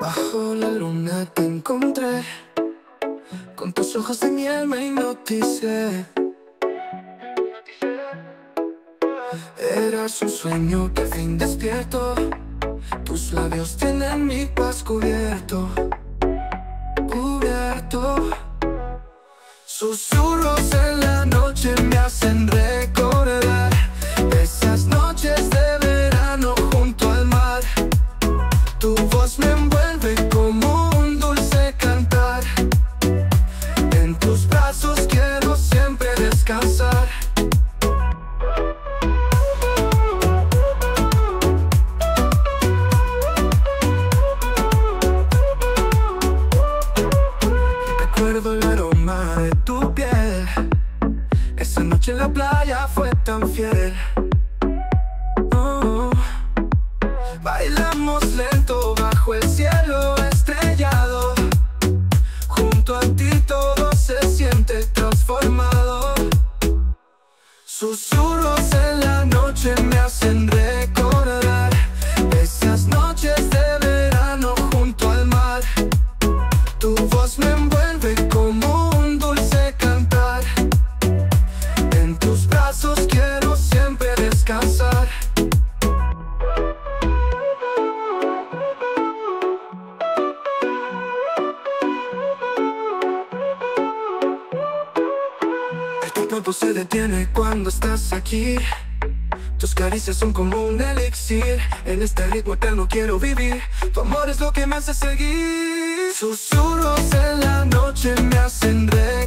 Bajo la luna te encontré, con tus ojos de miel me hipnoticé. Eras un sueño que al fin despierto, tus labios tienen mi paz cubierto, cubierto. Susurros en la noche me hacen recordar esas noches de verano junto al mar. Tu voz me envuelve como un dulce cantar. En tus brazos quiero siempre descansar. Recuerdo el aroma de tu piel, esa noche en la playa fue tan fiel. Bailamos lento bajo el cielo estrellado. Junto a ti todo se siente transformado. Susurros en la noche me hacen recordar esas noches de verano junto al mar. Tu voz me envuelve como un dulce cantar. En tus brazos quiero siempre descansar. El tiempo se detiene cuando estás aquí. Tus caricias son como un elixir. En este ritmo eterno quiero vivir. Tu amor es lo que me hace seguir. Susurros en la noche me hacen reír.